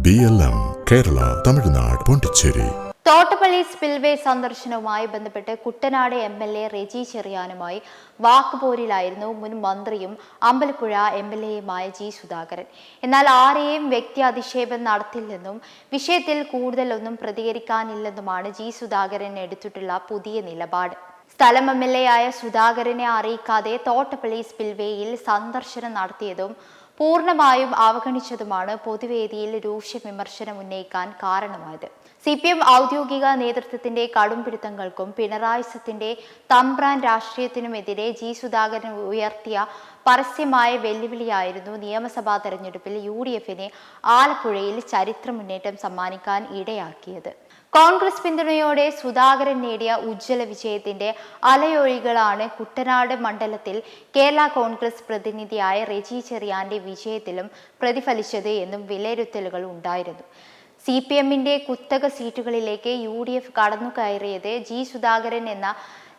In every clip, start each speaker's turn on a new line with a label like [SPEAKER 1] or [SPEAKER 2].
[SPEAKER 1] BLM Kerala, Tamil Nadu, Pondicherry.
[SPEAKER 2] Thottappally spillway സന്ദർശനവുമായി ബന്ധപ്പെട്ട് Kuttanad MLA Reji ചെറിയാനുമായി വാക്കുപോരിലായിരുന്നു മുൻ മന്ത്രിയും അമ്പലപ്പുഴ MLAയുമായ ജി സുധാകരൻ. എന്നാൽ ആരെയും വ്യക്തി അധിക്ഷേപം നടത്തില്ലെന്നും വിഷയത്തിൽ കൂടുതലൊന്നും പ്രതികരിക്കാനില്ലെന്നുമാണ് ജി സുധാകരൻ എടുത്തിട്ടുള്ള പുതിയ നിലപാട്. സ്ഥലം MLAയായ സുധാകരനെ അറിയിക്കാതെ തോട്ടപ്പള്ളി സ്പിൽവേയിൽ സന്ദർശനം നടത്തിയതും പൂർണ്ണമായും അവഗണിച്ചതുമാണ് പൊതുവേദിയിൽ രൂക്ഷ വിമർശനം ഉന്നയിക്കാൻ കാരണമായത്. CPM ഔദ്യോഗിക നേതൃത്വത്തിന്റെ കടുംപിടുത്തങ്ങൾക്കും പിണറായിസത്തിന്റെ തമ്പ്രാൻ രാഷ്ട്രീയത്തിനുമെതിരെ ജി സുധാകരൻ ഉയർത്തിയ പരസ്യമായ വെല്ലുവിളിയായിരുന്നു നിയമസഭാ തെരഞ്ഞെടുപ്പിൽ UDFന് ആലപ്പുഴയിൽ ചരിത്ര മുന്നേറ്റം സമ്മാനിക്കാൻ ഇടയാക്കിയത്. കോൺഗ്രസ് പിന്തുണയോടെ സുധാകരൻ നേടിയ ഉജ്ജ്വല വിജയത്തിന്റെ അലയൊഴികളാണ് കുട്ടനാട് മണ്ഡലത്തിൽ കേരള കോൺഗ്രസ് പ്രതിനിധിയായ റെജി ചെറിയാന്റെ വിജയത്തിലും പ്രതിഫലിച്ചത് എന്നും വിലയിരുത്തലുകൾ ഉണ്ടായിരുന്നു. CPMന്റെ കുത്തക സീറ്റുകളിലേക്ക് UDF കടന്നു കയറിയത് ജി സുധാകരൻ എന്ന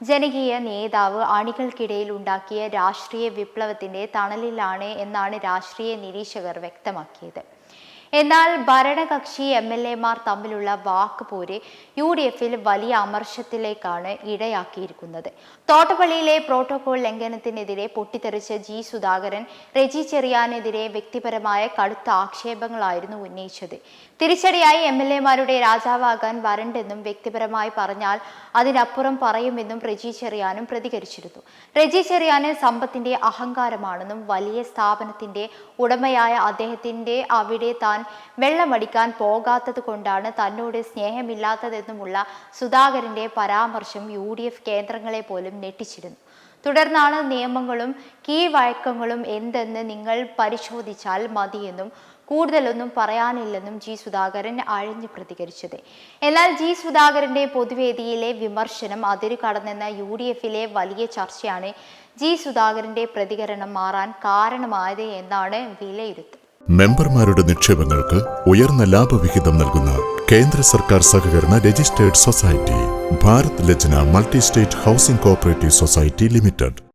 [SPEAKER 2] ജനകീയ നേതാവ് അണികൾക്കിടയിൽ ഉണ്ടാക്കിയ രാഷ്ട്രീയ വിപ്ലവത്തിന്റെ തണലിലാണ് എന്നാണ് രാഷ്ട്രീയ നിരീക്ഷകർ വ്യക്തമാക്കിയത്. എന്നാൽ ഭരണകക്ഷി MLAമാർ തമ്മിലുള്ള വാക്കുപോര് UDFൽ വലിയ അമർഷത്തിലേക്കാണ് ഇടയാക്കിയിരിക്കുന്നത്. തോട്ടപ്പള്ളിയിലെ പ്രോട്ടോകോൾ ലംഘനത്തിനെതിരെ പൊട്ടിത്തെറിച്ച ജി സുധാകരൻ റെജി ചെറിയാനെതിരെ വ്യക്തിപരമായ കടുത്ത ആക്ഷേപങ്ങളായിരുന്നു ഉന്നയിച്ചത്. തിരിച്ചടിയായി MLAമാരുടെ രാജാവാകാൻ വരണ്ടെന്നും വ്യക്തിപരമായി പറഞ്ഞാൽ അതിനപ്പുറം പറയുമെന്നും റെജി ചെറിയാനും പ്രതികരിച്ചിരുന്നു. റെജി ചെറിയാന് സമ്പത്തിന്റെ അഹങ്കാരമാണെന്നും വലിയ സ്ഥാപനത്തിന്റെ ഉടമയായ അദ്ദേഹത്തിന്റെ അവിടെ താൻ വെള്ളമടിക്കാൻ പോകാത്തത് കൊണ്ടാണ് തന്നോട് സ്നേഹമില്ലാത്തതെന്നുമുള്ള സുധാകരന്റെ പരാമർശം UDF കേന്ദ്രങ്ങളെ പോലും ഞെട്ടിച്ചിരുന്നു. തുടർന്നാണ് നിയമങ്ങളും കീഴ്വഴക്കങ്ങളും എന്തെന്ന് നിങ്ങൾ പരിശോധിച്ചാൽ മതിയെന്നും കൂടുതലൊന്നും പറയാനില്ലെന്നും ജി സുധാകരൻ അഴിഞ്ഞു പ്രതികരിച്ചത്. എന്നാൽ ജി സുധാകരന്റെ പൊതുവേദിയിലെ വിമർശനം അതിരു കടന്നെന്ന UDFലെ വലിയ ചർച്ചയാണ് ജി സുധാകരന്റെ പ്രതികരണം മാറാൻ കാരണമായത് എന്നാണ് വിലയിരുത്തൽ.
[SPEAKER 1] മെമ്പർമാരുടെ നിക്ഷേപങ്ങൾക്ക് ഉയർന്ന ലാഭവിഹിതം നൽകുന്ന കേന്ദ്ര സർക്കാർ സഹകരണ registered society Bharat Lajna multi state housing cooperative society limited.